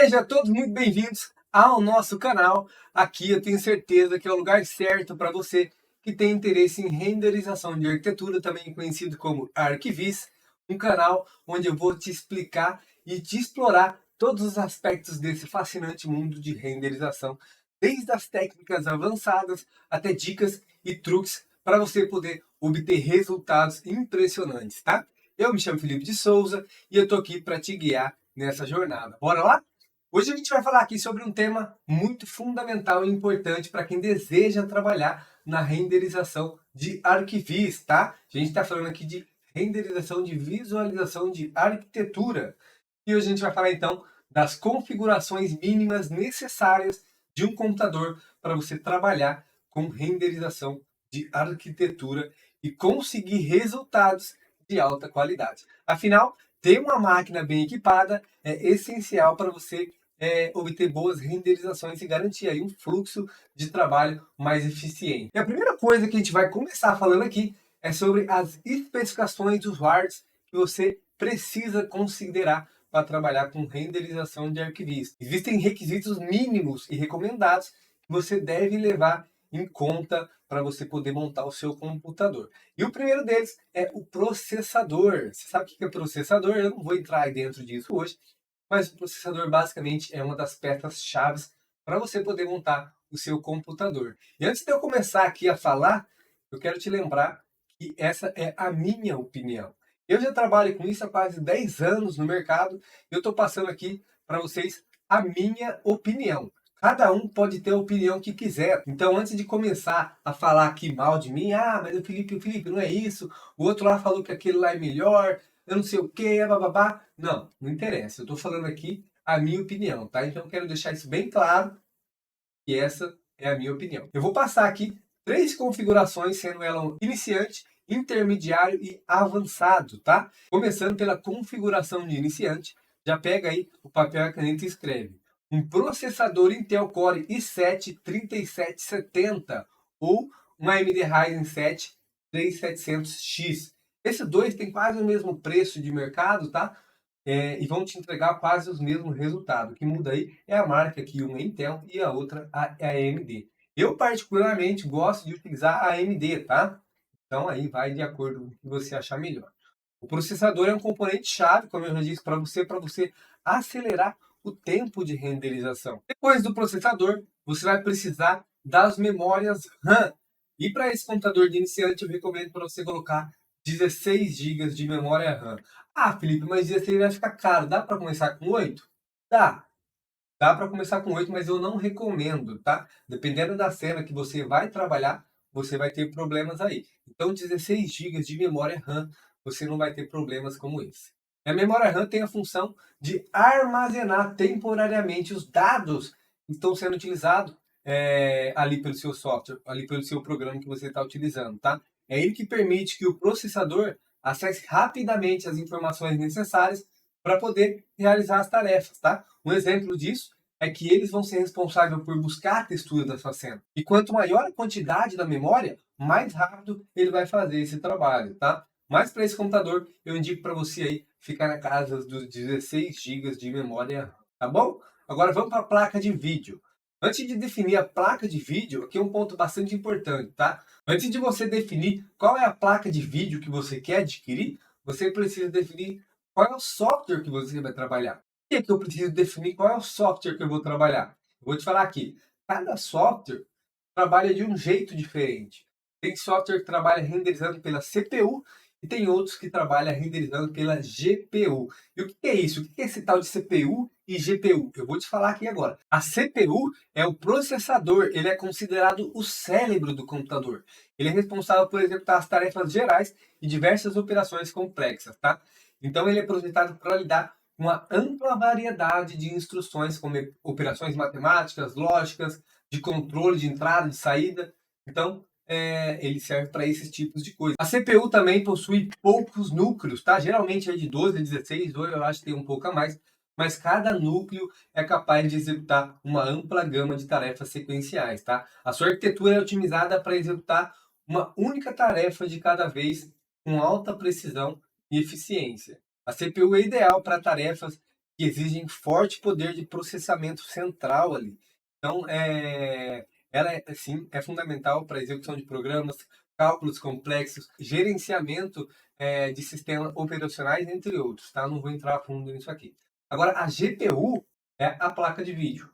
Sejam todos muito bem-vindos ao nosso canal. Aqui eu tenho certeza que é o lugar certo para você que tem interesse em renderização de arquitetura, também conhecido como Arquivis, um canal onde eu vou te explicar e te explorar todos os aspectos desse fascinante mundo de renderização, desde as técnicas avançadas até dicas e truques para você poder obter resultados impressionantes, tá? Eu me chamo Felipe de Souza e eu tô aqui para te guiar nessa jornada. Bora lá? Hoje a gente vai falar aqui sobre um tema muito fundamental e importante para quem deseja trabalhar na renderização de arquivis, tá? A gente está falando aqui de renderização de visualização de arquitetura. E hoje a gente vai falar então das configurações mínimas necessárias de um computador para você trabalhar com renderização de arquitetura e conseguir resultados de alta qualidade. Afinal, ter uma máquina bem equipada é essencial para você obter boas renderizações e garantir aí um fluxo de trabalho mais eficiente. E a primeira coisa que a gente vai começar falando aqui é sobre as especificações dos hardwares que você precisa considerar para trabalhar com renderização de arquivis. Existem requisitos mínimos e recomendados que você deve levar em conta para você poder montar o seu computador. E o primeiro deles é o processador. Você sabe o que é processador? Eu não vou entrar aí dentro disso hoje, mas o processador basicamente é uma das peças-chave para você poder montar o seu computador. E antes de eu começar aqui a falar, eu quero te lembrar que essa é a minha opinião. Eu já trabalho com isso há quase 10 anos no mercado e eu estou passando aqui para vocês a minha opinião. Cada um pode ter a opinião que quiser. Então, antes de começar a falar aqui mal de mim, mas o Felipe, não é isso. O outro lá falou que aquele lá é melhor, eu não sei o que, bababá. Não interessa. Eu estou falando aqui a minha opinião, tá? Então, eu quero deixar isso bem claro que essa é a minha opinião. Eu vou passar aqui 3 configurações, sendo ela iniciante, intermediário e avançado, tá? Começando pela configuração de iniciante, já pega aí o papel e a caneta e escreve. Um processador Intel Core i7-3770 ou um AMD Ryzen 7 3700X. Esses dois têm quase o mesmo preço de mercado, tá? E vão te entregar quase os mesmos resultados. O que muda aí é a marca, que uma é Intel e a outra é a AMD. Eu particularmente gosto de utilizar a AMD, tá? Então aí vai de acordo com o que você achar melhor. O processador é um componente chave, como eu já disse para você acelerar o tempo de renderização. Depois do processador, você vai precisar das memórias RAM. E para esse computador de iniciante, eu recomendo para você colocar 16 GB de memória RAM. Felipe, mas 16 vai ficar caro. Dá para começar com 8? Dá. Dá para começar com 8, mas eu não recomendo, tá? Dependendo da cena que você vai trabalhar, você vai ter problemas aí. Então, 16 GB de memória RAM, você não vai ter problemas como esse. A memória RAM tem a função de armazenar temporariamente os dados que estão sendo utilizados ali pelo seu software, ali pelo seu programa que você está utilizando, tá? É ele que permite que o processador acesse rapidamente as informações necessárias para poder realizar as tarefas, tá? Um exemplo disso é que eles vão ser responsáveis por buscar a textura da sua cena. E quanto maior a quantidade da memória, mais rápido ele vai fazer esse trabalho, tá? Mas para esse computador, eu indico para você aí ficar na casa dos 16 GB de memória, tá bom? Agora vamos para a placa de vídeo. Antes de definir a placa de vídeo, aqui é um ponto bastante importante, tá? Antes de você definir qual é a placa de vídeo que você quer adquirir, você precisa definir qual é o software que você vai trabalhar. Por que eu preciso definir qual é o software que eu vou trabalhar? Eu vou te falar aqui. Cada software trabalha de um jeito diferente. Tem software que trabalha renderizando pela CPU e tem outros que trabalham renderizando pela GPU. E o que é isso? O que é esse tal de CPU e GPU? Eu vou te falar aqui agora. A CPU é o processador, ele é considerado o cérebro do computador. Ele é responsável por executar as tarefas gerais e diversas operações complexas, tá? Então ele é projetado para lidar com uma ampla variedade de instruções, como operações matemáticas, lógicas, de controle de entrada e de saída. Então, ele serve para esses tipos de coisa. A CPU também possui poucos núcleos, tá? Geralmente é de 12 a 16, hoje eu acho que tem um pouco a mais, mas cada núcleo é capaz de executar uma ampla gama de tarefas sequenciais, tá? A sua arquitetura é otimizada para executar uma única tarefa de cada vez com alta precisão e eficiência. A CPU é ideal para tarefas que exigem forte poder de processamento central ali. Então, ela é, assim, é fundamental para a execução de programas, cálculos complexos, gerenciamento de sistemas operacionais, entre outros, tá? Não vou entrar a fundo nisso aqui. Agora, a GPU é a placa de vídeo.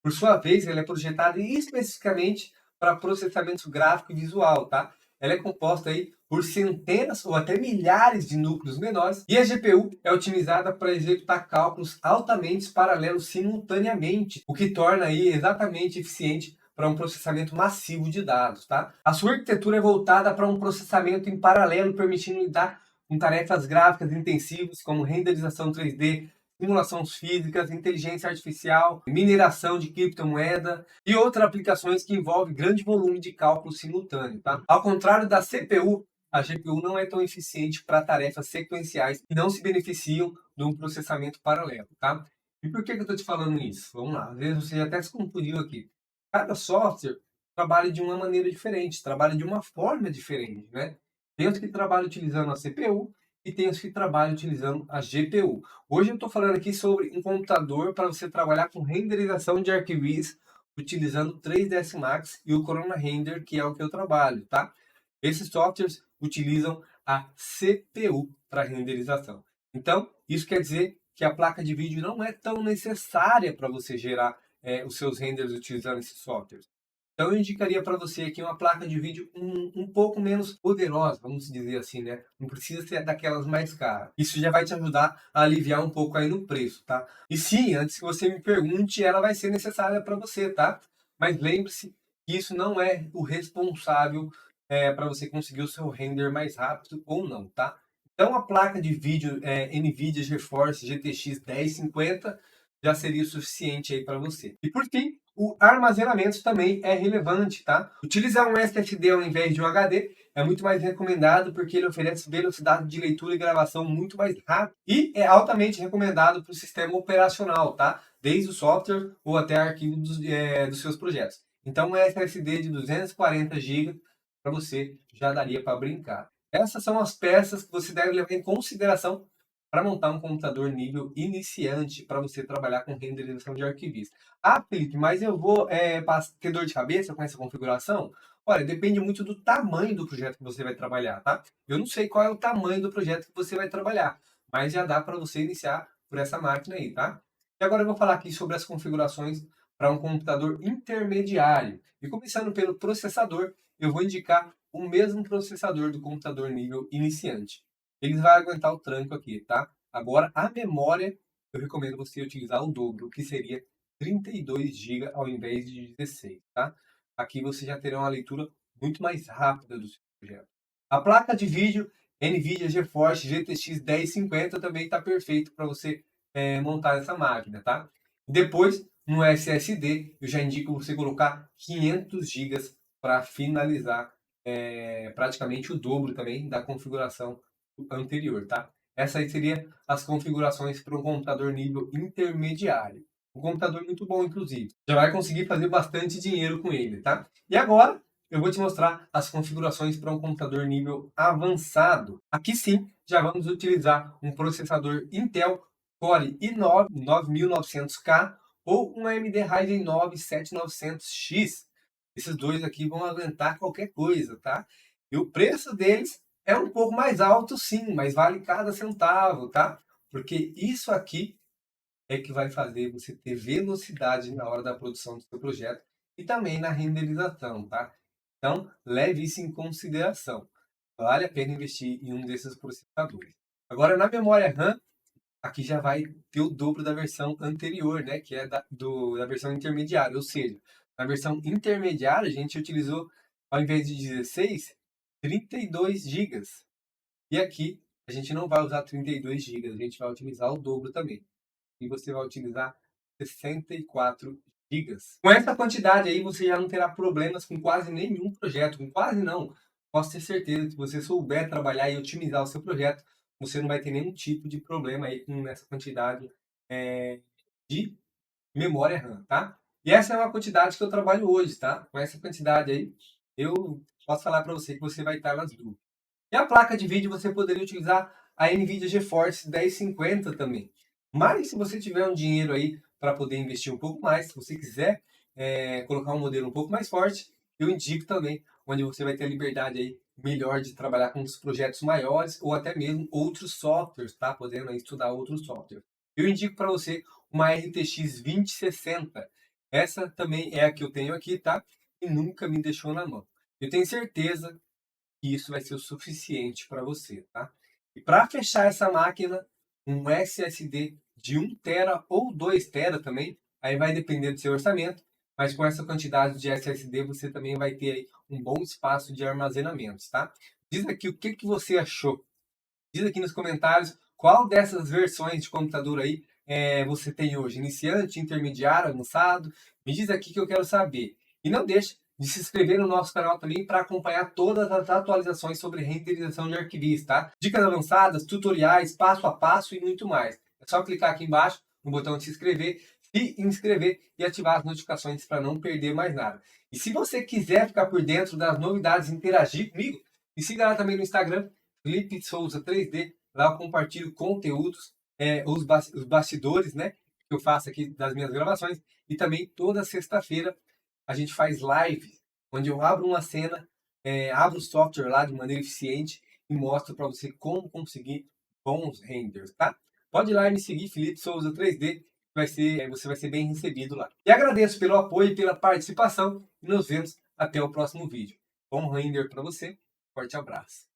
Por sua vez, ela é projetada especificamente para processamento gráfico e visual, tá? Ela é composta aí por centenas ou até milhares de núcleos menores e a GPU é otimizada para executar cálculos altamente paralelos simultaneamente, o que torna aí exatamente eficiente para um processamento massivo de dados, tá? A sua arquitetura é voltada para um processamento em paralelo, permitindo lidar com tarefas gráficas intensivas como renderização 3D, simulações físicas, inteligência artificial, mineração de criptomoeda e outras aplicações que envolvem grande volume de cálculo simultâneo. Tá? Ao contrário da CPU, a GPU não é tão eficiente para tarefas sequenciais e não se beneficiam de um processamento paralelo. Tá? E por que eu estou te falando isso? Vamos lá, às vezes você até se confundiu aqui. Cada software trabalha de uma maneira diferente, trabalha de uma forma diferente. Né? Tem os que trabalham utilizando a CPU e tem os que trabalham utilizando a GPU. Hoje eu estou falando aqui sobre um computador para você trabalhar com renderização de arquivos utilizando o 3ds Max e o Corona Render, que é o que eu trabalho, tá? Esses softwares utilizam a CPU para renderização. Então, isso quer dizer que a placa de vídeo não é tão necessária para você gerar os seus renders utilizando esses softwares. Então eu indicaria para você aqui uma placa de vídeo um pouco menos poderosa, vamos dizer assim, né? Não precisa ser daquelas mais caras. Isso já vai te ajudar a aliviar um pouco aí no preço, tá? E sim, antes que você me pergunte, ela vai ser necessária para você, tá? Mas lembre-se que isso não é o responsável para você conseguir o seu render mais rápido ou não, tá? Então a placa de vídeo NVIDIA GeForce GTX 1050 já seria o suficiente aí para você. E por fim, o armazenamento também é relevante, tá? Utilizar um SSD ao invés de um HD é muito mais recomendado porque ele oferece velocidade de leitura e gravação muito mais rápida e é altamente recomendado para o sistema operacional, tá? Desde o software ou até arquivos dos seus projetos. Então, um SSD de 240 GB para você já daria para brincar. Essas são as peças que você deve levar em consideração para montar um computador nível iniciante para você trabalhar com renderização de arquivos. Ah, Felipe, mas eu vou ter dor de cabeça com essa configuração? Olha, depende muito do tamanho do projeto que você vai trabalhar, tá? Eu não sei qual é o tamanho do projeto que você vai trabalhar, mas já dá para você iniciar por essa máquina aí, tá? E agora eu vou falar aqui sobre as configurações para um computador intermediário. E começando pelo processador, eu vou indicar o mesmo processador do computador nível iniciante. Ele vai aguentar o tranco aqui, tá? Agora, a memória, eu recomendo você utilizar o dobro, que seria 32 GB ao invés de 16, tá? Aqui você já terá uma leitura muito mais rápida do seu projeto. A placa de vídeo NVIDIA GeForce GTX 1050 também está perfeito para você montar essa máquina, tá? Depois, no SSD, eu já indico você colocar 500 GB para finalizar praticamente o dobro também da configuração anterior, tá? Essa aí seria as configurações para um computador nível intermediário. Um computador muito bom, inclusive. Já vai conseguir fazer bastante dinheiro com ele, tá? E agora eu vou te mostrar as configurações para um computador nível avançado. Aqui sim, já vamos utilizar um processador Intel Core i9 9900K ou um AMD Ryzen 9 7900X. Esses dois aqui vão aguentar qualquer coisa, tá? E o preço deles é um pouco mais alto, sim, mas vale cada centavo, tá? Porque isso aqui é que vai fazer você ter velocidade na hora da produção do seu projeto e também na renderização, tá? Então, leve isso em consideração. Vale a pena investir em um desses processadores. Agora, na memória RAM, aqui já vai ter o dobro da versão anterior, né? Que é da versão intermediária. Ou seja, na versão intermediária, a gente utilizou, ao invés de 16, 32 gigas. E aqui, a gente não vai usar 32 gigas, a gente vai utilizar o dobro também. E você vai utilizar 64 gigas. Com essa quantidade aí, você já não terá problemas com quase nenhum projeto. Com quase não. Posso ter certeza que se você souber trabalhar e otimizar o seu projeto, você não vai ter nenhum tipo de problema aí com essa quantidade de memória RAM, tá? E essa é uma quantidade que eu trabalho hoje, tá? Com essa quantidade aí, eu posso falar para você que você vai estar nas dúvidas. E a placa de vídeo você poderia utilizar a NVIDIA GeForce 1050 também. Mas se você tiver um dinheiro aí para poder investir um pouco mais, se você quiser colocar um modelo um pouco mais forte, eu indico também, onde você vai ter a liberdade aí melhor de trabalhar com os projetos maiores ou até mesmo outros softwares, tá? Podendo aí estudar outros softwares. Eu indico para você uma RTX 2060. Essa também é a que eu tenho aqui, tá? E nunca me deixou na mão. Eu tenho certeza que isso vai ser o suficiente para você, tá? E para fechar essa máquina, um SSD de 1 TB ou 2 TB também, aí vai depender do seu orçamento, mas com essa quantidade de SSD você também vai ter aí um bom espaço de armazenamento, tá? Diz aqui o que, que você achou. Diz aqui nos comentários qual dessas versões de computador aí você tem hoje, iniciante, intermediário, avançado. Me diz aqui que eu quero saber. E não deixe de se inscrever no nosso canal também para acompanhar todas as atualizações sobre renderização de arquivos, tá? Dicas avançadas, tutoriais, passo a passo e muito mais. É só clicar aqui embaixo no botão de se inscrever e ativar as notificações para não perder mais nada. E se você quiser ficar por dentro das novidades e interagir comigo, me siga lá também no Instagram, Felipe Souza 3D. Lá eu compartilho conteúdos, os bastidores, né? Que eu faço aqui das minhas gravações. E também toda sexta-feira a gente faz live, onde eu abro uma cena, abro o software lá de maneira eficiente e mostro para você como conseguir bons renders, tá? Pode ir lá e me seguir, Felipe Souza 3D, você vai ser bem recebido lá. E agradeço pelo apoio e pela participação e nos vemos até o próximo vídeo. Bom render para você, forte abraço.